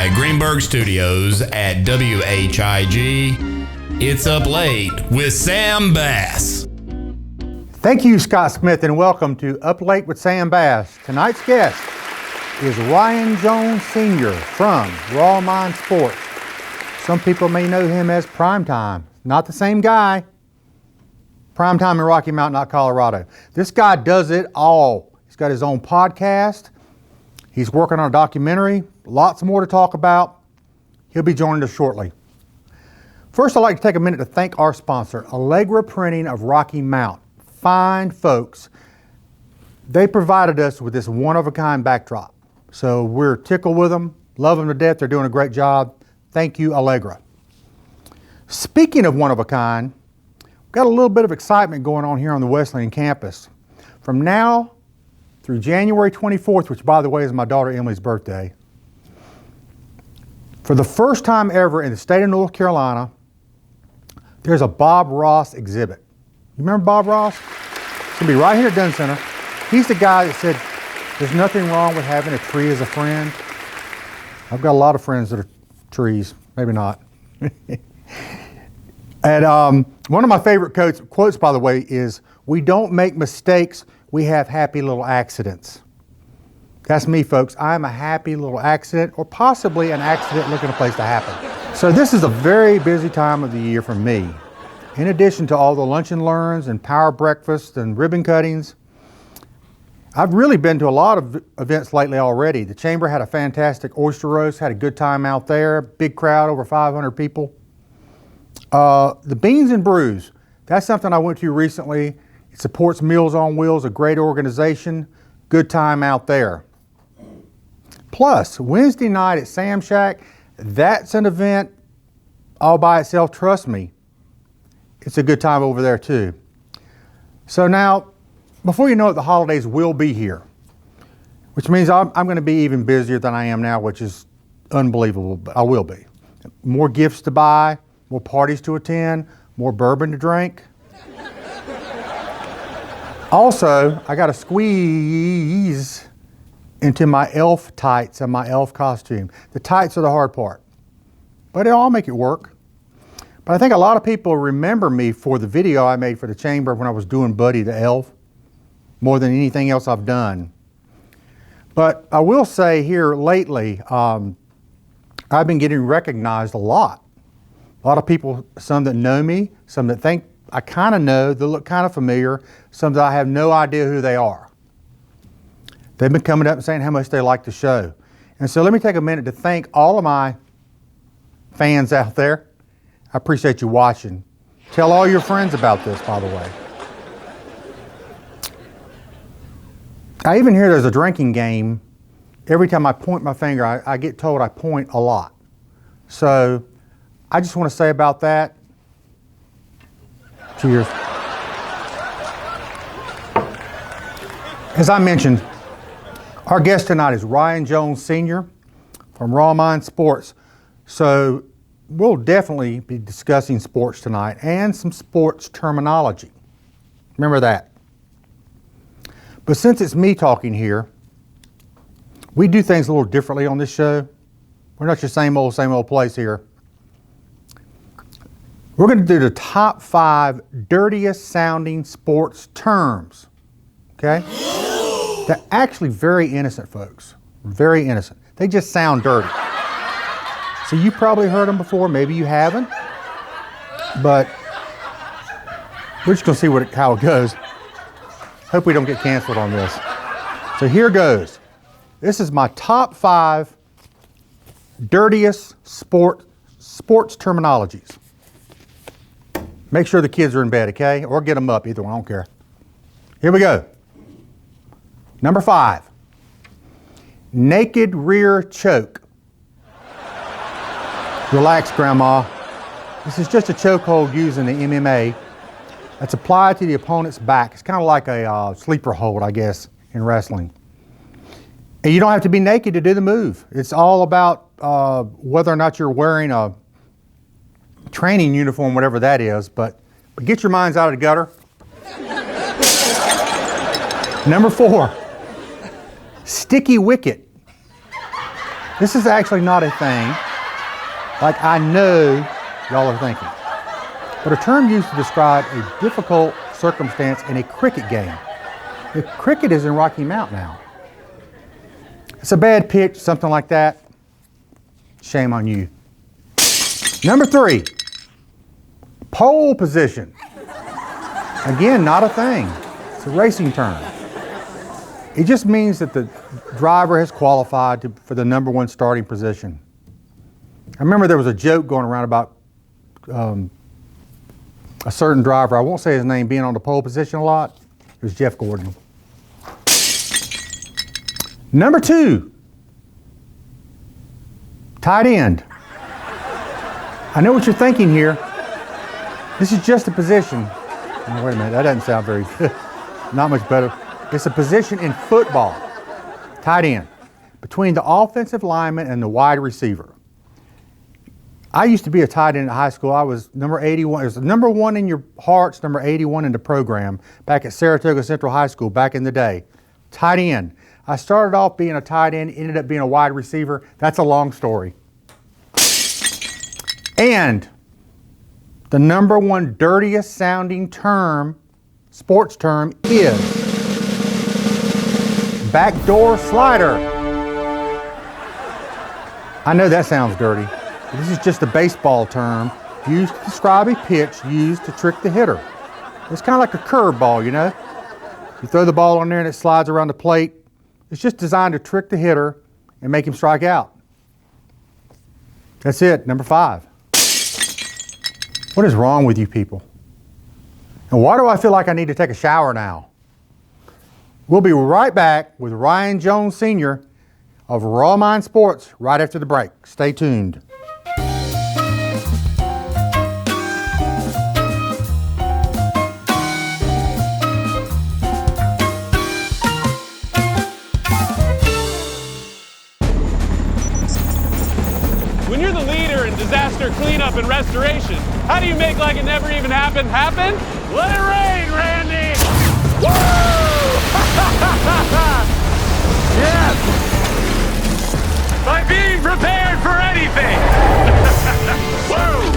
my Greenberg studios at WHIG, it's Up Late with Sam Bass. Thank you, Scott Smith, and welcome to Up Late with Sam Bass. Tonight's guest is Ryan Jones Sr. from Raw Mind Sports. Some people may know him as Primetime. Not the same guy. Primetime in Rocky Mount, not Colorado. This guy does it all. He's got his own podcast. He's working on a documentary. Lots more to talk about. He'll be joining us shortly. First, I'd like to take a minute to thank our sponsor, Allegra Printing of Rocky Mount. Fine folks. They provided us with this one-of-a-kind backdrop. So we're tickled with them, love them to death. They're doing a great job. Thank you, Allegra. Speaking of one-of-a-kind, we've got a little bit of excitement going on here on the Wesleyan campus. From now through January 24th, which, by the way, is my daughter Emily's birthday, for the first time ever in the state of North Carolina, there's a Bob Ross exhibit. You remember Bob Ross? It's going to be right here at Dunn Center. He's the guy that said, there's nothing wrong with having a tree as a friend. I've got a lot of friends that are trees, maybe not. And one of my favorite quotes, by the way, is, we don't make mistakes, we have happy little accidents. That's me, folks. I'm a happy little accident, or possibly an accident looking a place to happen. So this is a very busy time of the year for me. In addition to all the lunch and learns and power breakfasts and ribbon cuttings, I've really been to a lot of events lately already. The Chamber had a fantastic oyster roast, had a good time out there, big crowd, over 500 people. The Beans and Brews, that's something I went to recently. It supports Meals on Wheels, a great organization, good time out there. Plus, Wednesday night at Sam Shack, that's an event all by itself, trust me. It's a good time over there too. So now, before you know it, the holidays will be here, which means I'm going to be even busier than I am now, which is unbelievable, but I will be. More gifts to buy, more parties to attend, more bourbon to drink. Also, I got to squeeze into my elf tights and my elf costume. The tights are the hard part, but I'll make it work. But I think a lot of people remember me for the video I made for the Chamber when I was doing Buddy the Elf, more than anything else I've done. But I will say here lately, I've been getting recognized a lot. A lot of people, some that know me, some that think I kind of know, they look kind of familiar, some that I have no idea who they are. They've been coming up and saying how much they like the show. And so let me take a minute to thank all of my fans out there. I appreciate you watching. Tell all your friends about this, by the way. I even hear there's a drinking game. Every time I point my finger, I get told I point a lot. So I just want to say about that, cheers. As I mentioned, our guest tonight is Ryan Jones Sr. from Raw Mind Sports. So we'll definitely be discussing sports tonight and some sports terminology. Remember that. But since it's me talking here, we do things a little differently on this show. We're not your same old place here. We're going to do the top 5 dirtiest sounding sports terms. Okay? They're actually very innocent, folks. Very innocent. They just sound dirty. So you probably heard them before, maybe you haven't. But we're just going to see how it goes. Hope we don't get canceled on this. So here goes. This is my top 5 dirtiest sports terminologies. Make sure the kids are in bed, okay? Or get them up, either one, I don't care. Here we go. Number 5, naked rear choke. Relax, Grandma. This is just a chokehold used in the MMA. That's applied to the opponent's back. It's kind of like a sleeper hold, I guess, in wrestling. And you don't have to be naked to do the move. It's all about whether or not you're wearing a training uniform, whatever that is. But get your minds out of the gutter. Number 4, sticky wicket. This is actually not a thing, like I know y'all are thinking, but a term used to describe a difficult circumstance in a cricket game. The cricket is in Rocky Mount now. It's a bad pitch, something like that. Shame on you. Number 3, pole position. Again, not a thing. It's a racing term. It just means that the driver has qualified for the number 1 starting position. I remember there was a joke going around about a certain driver, I won't say his name, being on the pole position a lot. It was Jeff Gordon. Number 2, tight end. I know what you're thinking here. This is just a position. Oh, wait a minute, that doesn't sound very good. Not much better. It's a position in football, tight end, between the offensive lineman and the wide receiver. I used to be a tight end at high school. I was number 81. It was number 1 in your hearts, number 81 in the program back at Saratoga Central High School back in the day. Tight end. I started off being a tight end, ended up being a wide receiver. That's a long story. And the number 1 dirtiest sounding term, sports term, is backdoor slider. I know that sounds dirty. This is just a baseball term used to describe a pitch used to trick the hitter. It's kind of like a curveball, you know? You throw the ball on there and it slides around the plate. It's just designed to trick the hitter and make him strike out. That's it, number 5. What is wrong with you people? And why do I feel like I need to take a shower now? We'll be right back with Ryan Jones Sr. of Raw Mind Sports right after the break. Stay tuned. When you're the leader in disaster cleanup and restoration, how do you make like it never even happened happen? Let it rain, Randy! Woo! Yes! By being prepared for anything! Woo!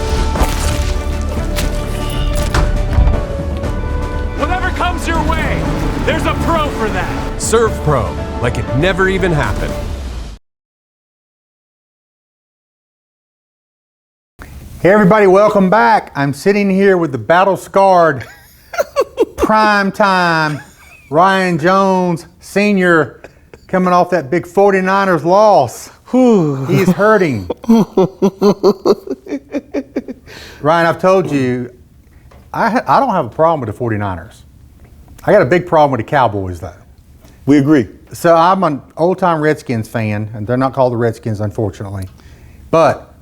Whatever comes your way, there's a pro for that. Serve Pro, like it never even happened. Hey everybody, welcome back. I'm sitting here with the battle-scarred, prime-time Ryan Jones Sr. coming off that big 49ers loss. He's hurting. Ryan, I've told you, I don't have a problem with the 49ers. I got a big problem with the Cowboys, though. We agree. So I'm an old-time Redskins fan, and they're not called the Redskins, unfortunately. But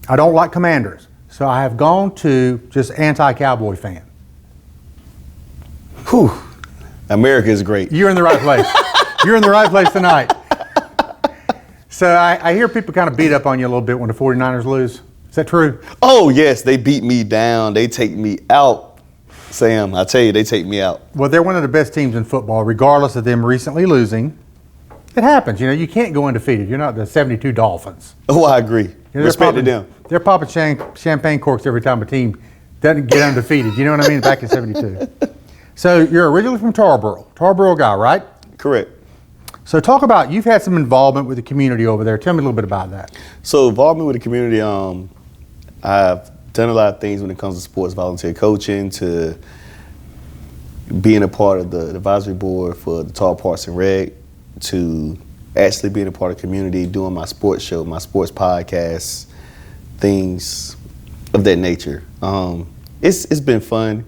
I don't like Commanders, so I have gone to just anti-Cowboy fan. Whew. America is great. You're in the right place. You're in the right place tonight. So I hear people kind of beat up on you a little bit when the 49ers lose. Is that true? Oh, yes. They beat me down. They take me out. Sam, I tell you, they take me out. Well, they're one of the best teams in football, regardless of them recently losing. It happens. You know, you can't go undefeated. You're not the 72 Dolphins. Oh, I agree. You know, Respect to them. They're popping champagne corks every time a team doesn't get undefeated. You know what I mean? Back in 72. So you're originally from Tarboro. Tarboro guy, right? Correct. So talk about, you've had some involvement with the community over there. Tell me a little bit about that. So involvement with the community, I've done a lot of things when it comes to sports volunteer coaching, to being a part of the advisory board for the Tall Parks and Rec, to actually being a part of the community, doing my sports show, my sports podcast, things of that nature. It's been fun,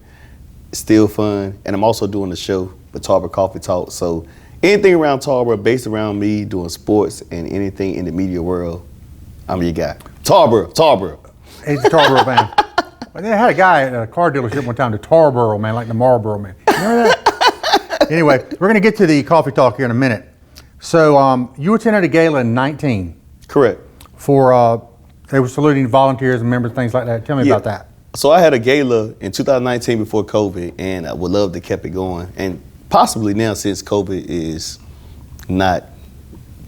it's still fun, and I'm also doing the show, the Tarboro Coffee Talk. So anything around Tarboro, based around me doing sports and anything in the media world, I'm your guy. Tarboro. He's a Tarboro fan. Well, they had a guy at a car dealership one time, the Tarboro man, like the Marlboro man. Remember that? Anyway, we're going to get to the coffee talk here in a minute. So you attended a gala in 19. Correct. For, they were saluting volunteers and members, things like that. Tell me about that. So I had a gala in 2019 before COVID, and I would love to keep it going. And possibly now, since COVID is not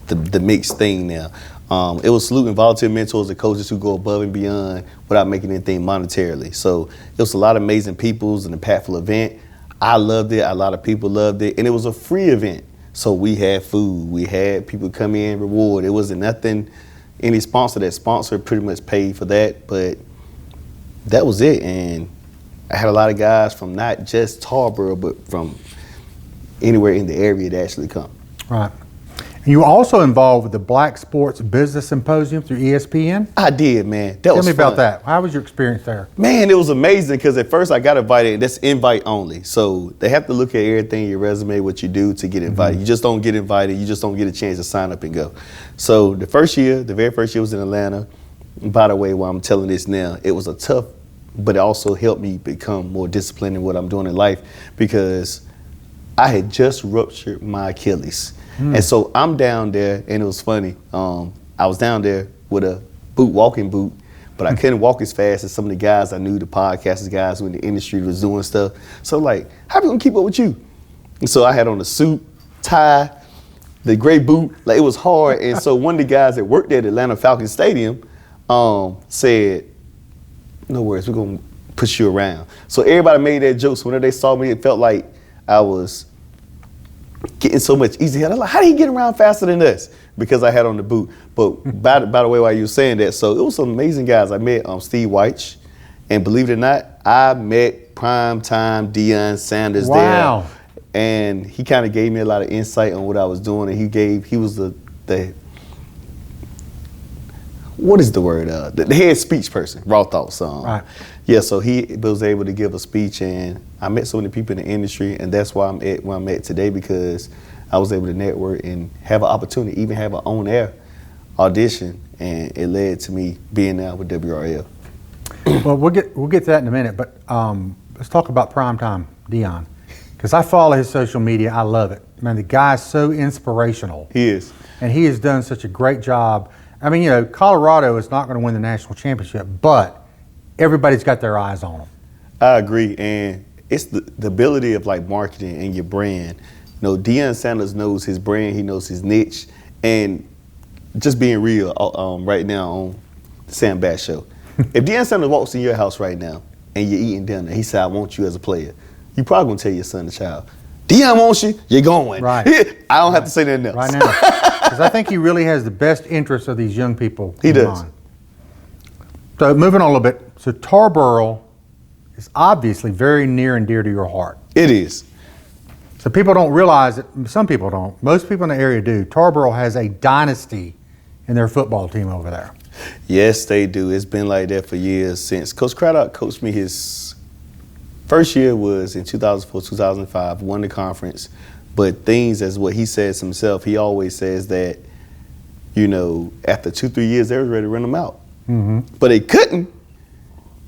the mixed thing now. It was saluting volunteer mentors and coaches who go above and beyond without making anything monetarily. So it was a lot of amazing people. It was an impactful event. I loved it. A lot of people loved it. And it was a free event. So we had food. We had people come in, reward. It wasn't nothing, any sponsor. That sponsor pretty much paid for that. But that was it. And I had a lot of guys from not just Tarboro, but from anywhere in the area to actually come. Right. And you were also involved with the Black Sports Business Symposium through ESPN? I did, man. Tell me about that. How was your experience there? Man, it was amazing because at first I got invited. That's invite only. So they have to look at everything, your resume, what you do to get invited. You just don't get invited. You just don't get a chance to sign up and go. So the very first year was in Atlanta. And by the way, while I'm telling this now, it was a tough, but it also helped me become more disciplined in what I'm doing in life because I had just ruptured my Achilles. And so I'm down there, and it was funny. I was down there with a walking boot, but I couldn't walk as fast as some of the guys I knew, the podcasters guys who in the industry was doing stuff. So like, how we gonna keep up with you? And so I had on a suit, tie, the gray boot. Like, it was hard. And so one of the guys that worked at Atlanta Falcons Stadium said, "No worries, we're gonna push you around." So everybody made that joke. So whenever they saw me, it felt like I was getting so much easier. They're like, how do you get around faster than us? Because I had on the boot. But by the way, while you were saying that, so it was some amazing guys. I met Steve Weich, and believe it or not, I met primetime Deion Sanders there. And he kind of gave me a lot of insight on what I was doing, and he was the what is the word? The head speech person, Raw Thoughts. Right. Yeah, so he was able to give a speech, and I met so many people in the industry, and that's why I'm at where I'm at today, because I was able to network and have an opportunity, even have an on-air audition, and it led to me being there with WRL. Well, we'll get to that in a minute, but let's talk about primetime Deion, because I follow his social media. I love it. Man, the guy's so inspirational. He is. And he has done such a great job. I mean, you know, Colorado is not going to win the national championship, but everybody's got their eyes on him. I agree, and it's the ability of like marketing and your brand. You know, Deion Sanders knows his brand, he knows his niche, and just being real right now on the Sam Bass Show. If Deion Sanders walks in your house right now and you're eating dinner, he said, "I want you as a player," you probably gonna tell your son or child, "Deion wants you, you're going." Right. I don't have to say nothing else. Right now. Because I think he really has the best interests of these young people He in does. mind. So moving on a little bit, so Tarboro is obviously very near and dear to your heart. It is. So people don't realize it, some people don't, most people in the area do. Tarboro has a dynasty in their football team over there. Yes, they do. It's been like that for years since Coach Craddock coached me. His first year was in 2004, 2005, won the conference. But things, as what he says himself, he always says that, you know, after 2-3 years, they were ready to run him out. Mm-hmm. But they couldn't,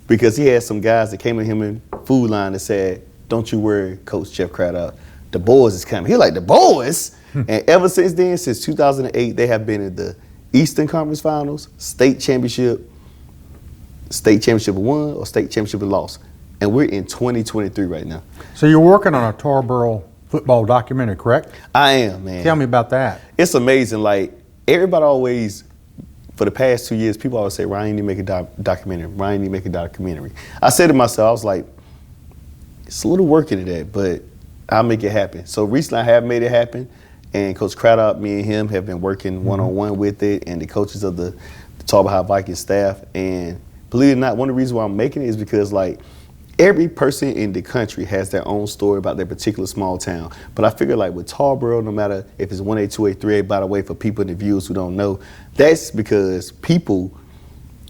because he had some guys that came to him in Food Line and said, "Don't you worry, Coach Jeff Craddock, the boys is coming." He like, "The boys?" And ever since then, since 2008, they have been in the Eastern Conference Finals, state championship won or state championship lost. And we're in 2023 right now. So you're working on a Tarboro football documentary, correct? I am, man. Tell me about that. It's amazing. Like, everybody always, for the past 2 years, people always say, "Ryan, you need to make a documentary. Ryan, you need to make a documentary." I said to myself, I was like, it's a little work into that, but I'll make it happen. So recently I have made it happen, and Coach Craddock, me and him have been working one-on-one with it, and the coaches of the Tarboro High Vikings staff. And believe it or not, one of the reasons why I'm making it is because, like, every person in the country has their own story about their particular small town. But I figure, like, with Tarboro, no matter if it's 1A, 2A, 3A, by the way, for people in the viewers who don't know, that's because people,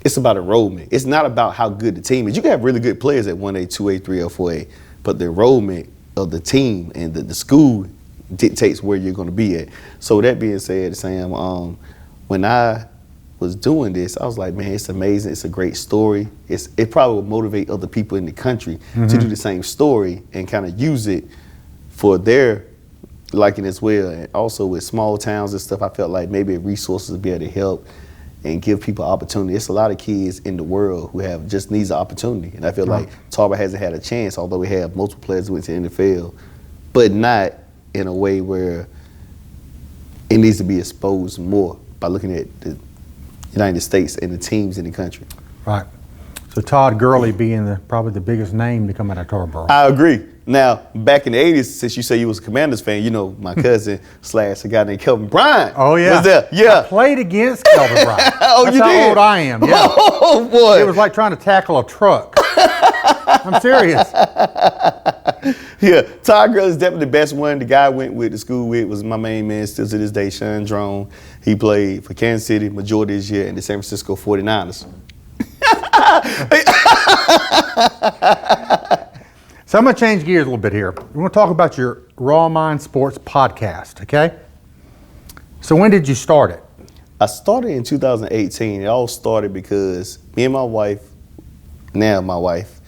it's about enrollment. It's not about how good the team is. You can have really good players at 1A, 2A, 3A, or 4A, but the enrollment of the team and the school dictates where you're going to be at. So that being said, Sam, when I was doing this, I was like, man, it's amazing. It's a great story. It probably will motivate other people in the country to do the same story and kind of use it for their liking as well. And also with small towns and stuff, I felt like maybe resources would be able to help and give people opportunity. It's a lot of kids in the world who have just needs an opportunity. And I feel like Tarboro hasn't had a chance, although we have multiple players who went to the NFL, but not in a way where it needs to be exposed more by looking at the United States and the teams in the country. Right. So Todd Gurley being probably the biggest name to come out of Tarboro. I agree. Now, back in the 80s, since you say you was a Commanders fan, you know, my cousin / a guy named Kelvin Bryant was there. Yeah. I played against Kelvin Bryant. Oh, That's you how did? old I am. Yeah. Oh, boy. It was like trying to tackle a truck. I'm serious. Yeah, Todd Gurley is definitely the best one. The guy I went with to school with was my main man, still to this day, Sean Drone. He played for Kansas City majority of his year and the San Francisco 49ers. So I'm going to change gears a little bit here. We're going to talk about your Raw Mind Sports podcast, okay? So when did you start it? I started in 2018. It all started because me and my wife, now my wife,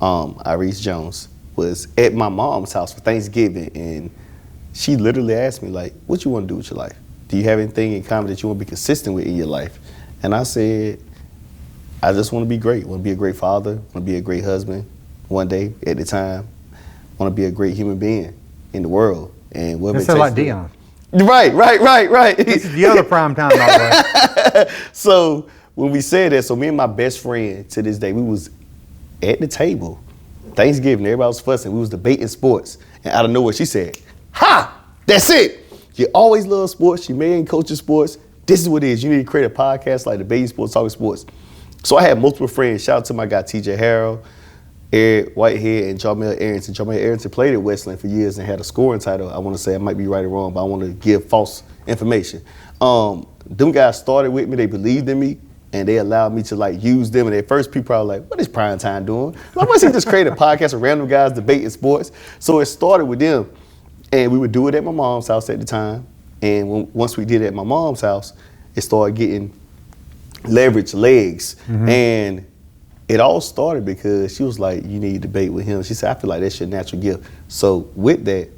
Iris Jones, was at my mom's house for Thanksgiving, and she literally asked me, like, what you want to do with your life? Do you have anything in common that you want to be consistent with in your life? And I said, I just want to be great. I want to be a great father. I want to be a great husband one day at the time. I want to be a great human being in the world. And what That sounds like Dion. Right. This is the other prime time, by the way. So when we said that, so me and my best friend to this day, we was at the table, Thanksgiving, everybody was fussing. We was debating sports. And out of nowhere, she said, ha, that's it. You always love sports. You may ain't coaching sports. This is what it is. You need to create a podcast like Debating Sports, Talking Sports. So I had multiple friends. Shout out to my guy, TJ Harrell, Eric Whitehead, and Jamel Arrington. Jamel Arrington played at Westland for years and had a scoring title. I want to say, I might be right or wrong, but I want to give false information. Them guys started with me. They believed in me, and they allowed me to like use them. And at first, people are like, what is Prime Time doing? Why must he just create a podcast of random guys debating sports? So it started with them. And we would do it at my mom's house at the time. And once we did it at my mom's house, it started getting leverage legs. Mm-hmm. And it all started because she was like, you need to debate with him. She said, I feel like that's your natural gift. So with that,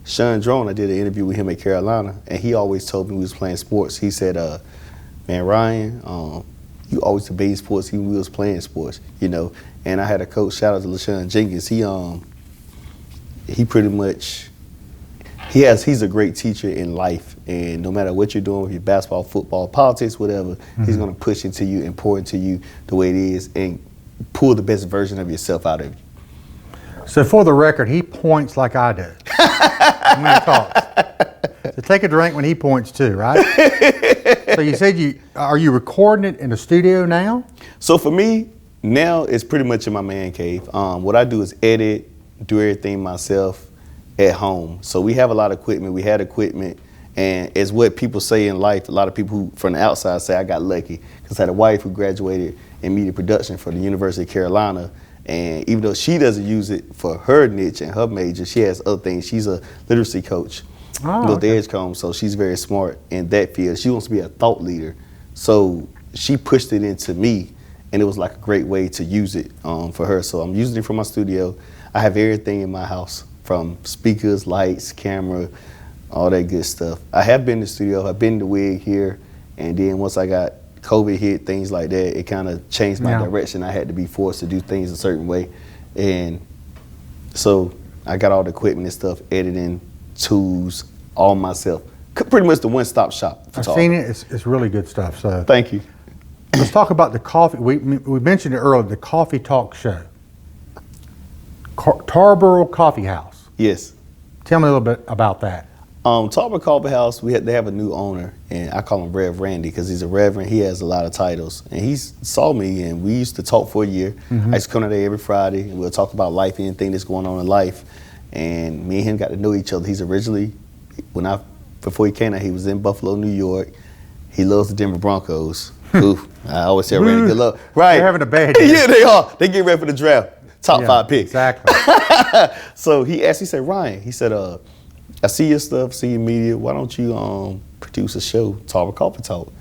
Sean Drone, I did an interview with him at Carolina, and he always told me we was playing sports. He said, man, Ryan, you always debate sports even when we was playing sports, you know. And I had a coach, shout out to LaShawn Jenkins. He pretty much, he's a great teacher in life, and no matter what you're doing with your basketball, football, politics, whatever, mm-hmm. he's gonna push into you and pour into you the way it is and pull the best version of yourself out of you. So for the record, he points like I do when he talks. So take a drink when he points too, right? So you said are you recording it in the studio now? So for me, now it's pretty much in my man cave. What I do is edit, do everything myself at home. So we have a lot of equipment. We had equipment, and it's what people say in life. A lot of people who from the outside say I got lucky because I had a wife who graduated in media production for the University of Carolina. And even though she doesn't use it for her niche and her major, she has other things. She's a literacy coach with the Edgecombe, so she's very smart in that field. She wants to be a thought leader. So she pushed it into me, and it was like a great way to use it for her. So I'm using it for my studio. I have everything in my house, from speakers, lights, camera, all that good stuff. I have been in the studio. I've been in the wig here, and then once I got COVID hit, things like that, it kind of changed my direction. I had to be forced to do things a certain way. And so I got all the equipment and stuff, editing, tools, all myself. Pretty much the one-stop shop. I've seen it. It's really good stuff. So thank you. Let's talk about the coffee. We mentioned it earlier, the Coffee Talk Show. Tarboro Coffee House. Yes. Tell me a little bit about that. Tarboro Coffee House, they have a new owner, and I call him Rev Randy because he's a reverend. He has a lot of titles, and he saw me, and we used to talk for a year. Mm-hmm. I used to come there every Friday, and we'll talk about life, anything that's going on in life. And me and him got to know each other. He's originally, before he came out, he was in Buffalo, New York. He loves the Denver Broncos. Ooh, I always say Randy, good luck. Right? They're having a bad year. Yeah, they are. They get ready for the draft. Top 5 picks. Exactly. So he said, Ryan, he said, I see your stuff, see your media. Why don't you produce a show, Tarboro Coffee Talk?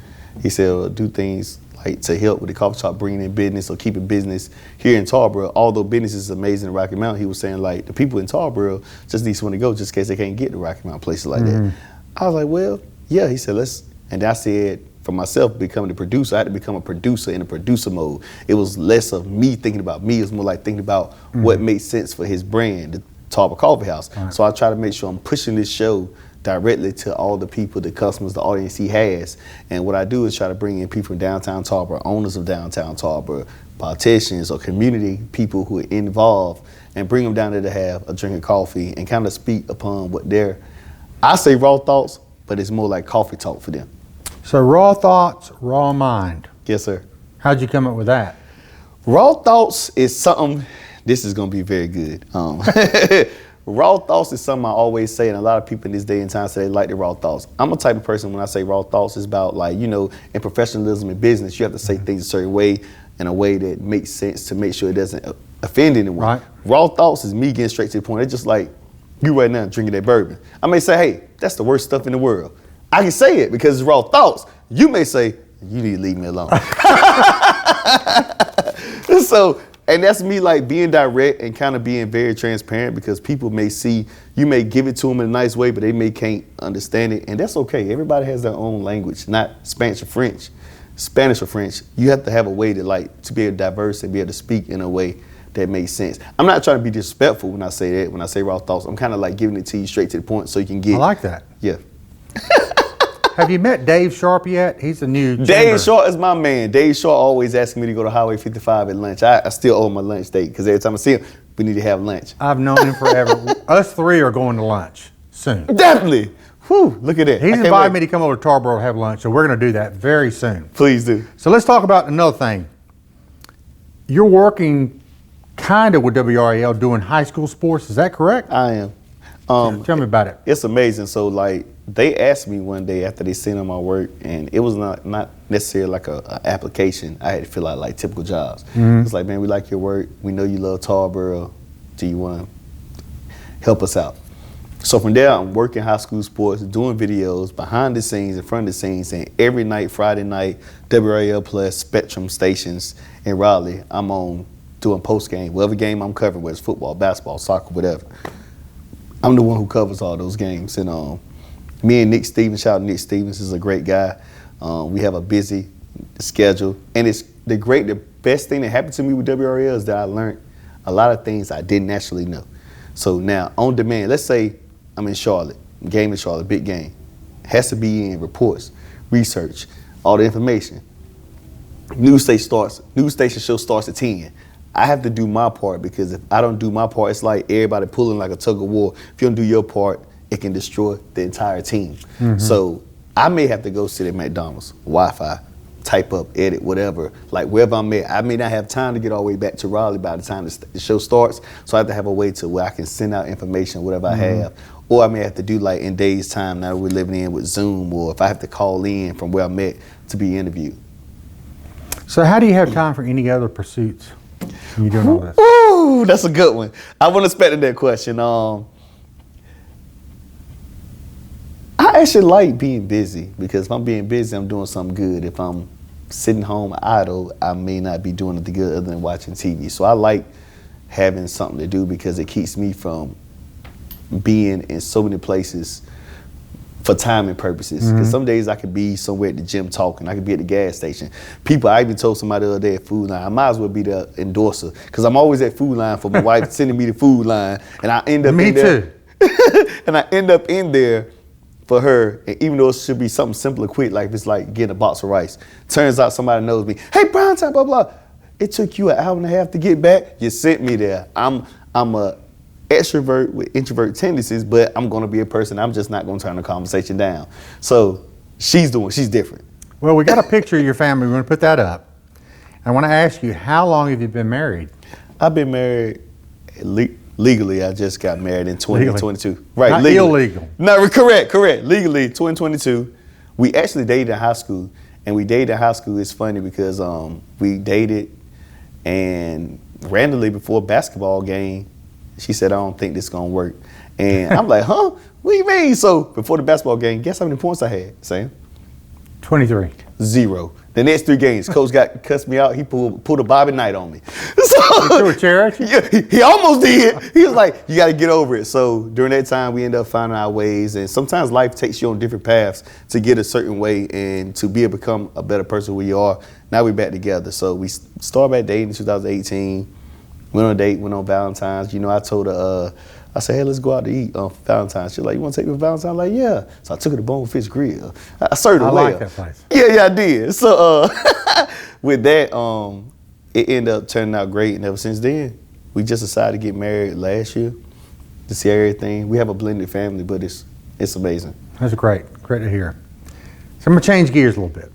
He said, do things like to help with the coffee shop, bringing in business or keeping business here in Tarboro. Although business is amazing in Rocky Mount, he was saying like the people in Tarboro just need somewhere to go just in case they can't get to Rocky Mount, places like that. I was like, well, yeah. He said, and I said, for myself, becoming a producer, I had to become a producer in a producer mode. It was less of me thinking about me. It was more like thinking about what made sense for his brand, the Tarboro Coffee House. Right. So I try to make sure I'm pushing this show directly to all the people, the customers, the audience he has. And what I do is try to bring in people from downtown Tarboro, owners of downtown Tarboro, politicians or community people who are involved, and bring them down there to have a drink of coffee and kind of speak upon what I say raw thoughts, but it's more like coffee talk for them. So raw thoughts, raw mind. Yes, sir. How'd you come up with that? Raw thoughts is something, this is going to be very good. Raw thoughts is something I always say, and a lot of people in this day and time say they like the raw thoughts. I'm a type of person, when I say raw thoughts, it's about, like, you know, in professionalism and business, you have to say things a certain way, in a way that makes sense to make sure it doesn't offend anyone. Right. Raw thoughts is me getting straight to the point. It's just like you right now drinking that bourbon. I may say, hey, that's the worst stuff in the world. I can say it because it's raw thoughts. You may say, you need to leave me alone. So, and that's me, like, being direct and kind of being very transparent, because people may see, you may give it to them in a nice way, but they may can't understand it, and that's okay. Everybody has their own language, not Spanish or French. Spanish or French, you have to have a way to, like, to be diverse and be able to speak in a way that makes sense. I'm not trying to be disrespectful when I say that, when I say raw thoughts. I'm kind of like giving it to you straight to the point so you can get. I like that. Yeah. Have you met Dave Sharp yet? He's a new chamber. Dave Short is my man. Dave Short always asking me to go to Highway 55 at lunch. I still owe my lunch date, because every time I see him, we need to have lunch. I've known him forever. Us three are going to lunch soon. Definitely. Whew, look at that. He's invited me to come over to Tarboro to have lunch, so we're going to do that very soon. Please do. So let's talk about another thing. You're working kind of with WRAL doing high school sports. Is that correct? I am. Tell me about it. It's amazing. So, like, they asked me one day after they seen on my work, and it was not necessarily like a application. I had to fill out like typical jobs. It's like, man, we like your work. We know you love Tarboro. Do you want to help us out? So from there, I'm working high school sports, doing videos, behind the scenes, in front of the scenes, and every night, Friday night, WRAL Plus, Spectrum stations in Raleigh, I'm on doing post-game. Whatever game I'm covering, whether it's football, basketball, soccer, whatever. I'm the one who covers all those games. And me and Nick Stevens, shout out Nick Stevens, is a great guy. We have a busy schedule. And it's the best thing that happened to me with WRAL is that I learned a lot of things I didn't actually know. So now, on demand, let's say I'm in Charlotte, game in Charlotte, big game. Has to be in reports, research, all the information. News station show starts at 10. I have to do my part, because if I don't do my part, it's like everybody pulling like a tug of war. If you don't do your part, it can destroy the entire team. So I may have to go sit at McDonald's, Wi-Fi, type up, edit, whatever. Like wherever I'm at, I may not have time to get all the way back to Raleigh by the time the show starts. So I have to have a way to where I can send out information, whatever I have. Or I may have to do, like, in days' time, now we're living in with Zoom, or if I have to call in from where I'm at to be interviewed. So how do you have time for any other pursuits when you're doing all this? Ooh, that's a good one. I wasn't expecting that question. I actually like being busy, because if I'm being busy, I'm doing something good. If I'm sitting home idle, I may not be doing anything good other than watching TV. So I like having something to do, because it keeps me from being in so many places for timing purposes. Because some days I could be somewhere at the gym talking, I could be at the gas station. I even told somebody the other day at Food Line, I might as well be the endorser, because I'm always at Food Line for my wife sending me the food line, and I end up in there. And I end up in there for her, and even though it should be something simple and quick, like if it's like getting a box of rice, turns out somebody knows me. Hey, Brian, blah, blah, blah. It took you an hour and a half to get back. You sent me there. I'm a extrovert with introvert tendencies, but I'm going to be a person. I'm just not going to turn the conversation down. So she's different. Well, we got a picture of your family. We're going to put that up. I want to ask you, how long have you been married? I've been married legally. I just got married in 2022. Right, not legally. Illegal. No, correct. Legally, 2022. We actually dated in high school, and we dated in high school. It's funny because we dated, and randomly before a basketball game, she said, I don't think this is going to work. And I'm like, huh? What do you mean? So before the basketball game, guess how many points I had, Sam? 23. 0. The next 3 games, coach cussed me out. He pulled a Bobby Knight on me. So, you threw a chair at you? Yeah, he almost did. He was like, you got to get over it. So during that time, we ended up finding our ways. And sometimes life takes you on different paths to get a certain way and to be able to become a better person who you are. Now we're back together. So we started back dating in 2018. Went on a date, went on Valentine's. You know, I told her I said, hey, let's go out to eat on Valentine's. She's like, you want to take me to Valentine's? I'm like, yeah. So I took her to Bonefish Grill. I served her I well. like that place. Yeah, I did. So with that, it ended up turning out great. And ever since then, we just decided to get married last year to see everything. We have a blended family, but it's amazing. That's great. Great to hear. So I'm going to change gears a little bit.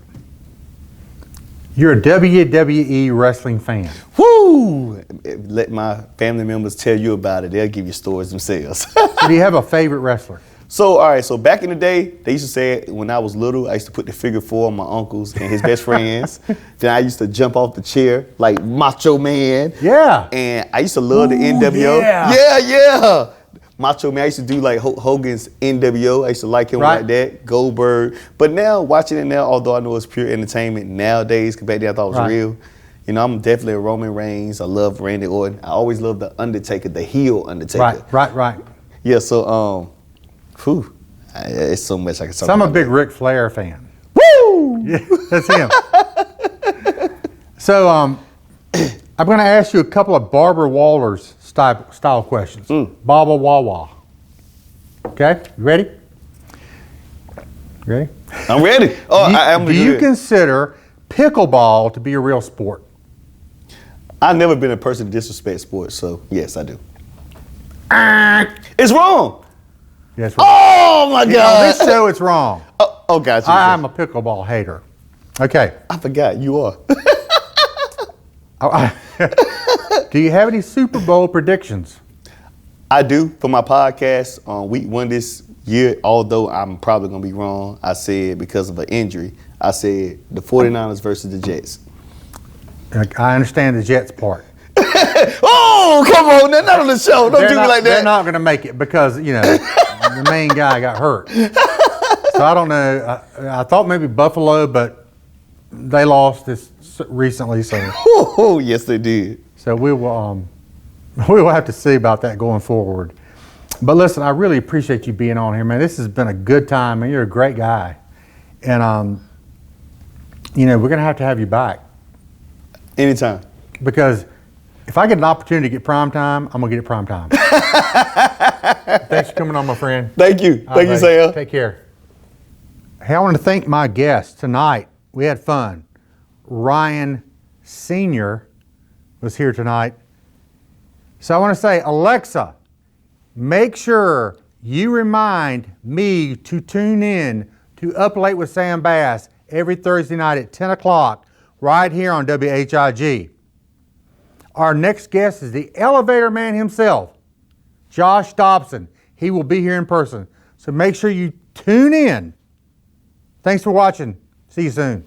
You're a WWE wrestling fan. Woo! Let my family members tell you about it. They'll give you stories themselves. So do you have a favorite wrestler? So, all right, so back in the day, they used to say when I was little, I used to put the figure 4 on my uncles and his best friends. Then I used to jump off the chair like Macho Man. Yeah. And I used to love the NWO. yeah. Yeah. Macho Man, I used to do like Hulk Hogan's NWO. I used to like him Right. like that, Goldberg. But now, watching it now, although I know it's pure entertainment nowadays, because back then I thought it was Right. real. You know, I'm definitely a Roman Reigns. I love Randy Orton. I always loved the Undertaker, the heel Undertaker. Right. Yeah, so, it's so much I can talk So I'm about. a big Ric Flair fan. Woo! Yeah, that's him. So I'm going to ask you a couple of Barbara Waller's style questions. Baba Wawa. Okay, you ready? Ready? I'm ready. Oh, I'm Do you good. consider pickleball to be a real sport? I've never been a person to disrespect sports, so yes, I do. It's wrong. Yes. Right. Oh my On God. this show, it's wrong. Oh, gotcha. I'm a pickleball hater. Okay. I forgot you are. Do you have any Super Bowl predictions? I do for my podcast on week 1 this year. Although I'm probably gonna be wrong, I said because of an injury, I said the 49ers versus the Jets. I understand the Jets part. Oh, come on, now, not on the show. Don't do me like They're that. not going to make it because, the main guy got hurt. So I don't know. I thought maybe Buffalo, but they lost this recently. Oh, yes, they did. So we will have to see about that going forward. But listen, I really appreciate you being on here, man. This has been a good time, man. You're a great guy. And, we're going to have you back. Anytime. Because if I get an opportunity to get prime time, I'm going to get it prime time. Thanks for coming on, my friend. Thank you. All Thank you, right, Sam. Take care. Hey, I want to thank my guests tonight. We had fun. Ryan Sr. was here tonight. So I want to say, Alexa, make sure you remind me to tune in to Up Late with Sam Bass every Thursday night at 10 o'clock right here on WHIG. Our next guest is the elevator man himself, Josh Dobson. He will be here in person. So make sure you tune in. Thanks for watching. See you soon.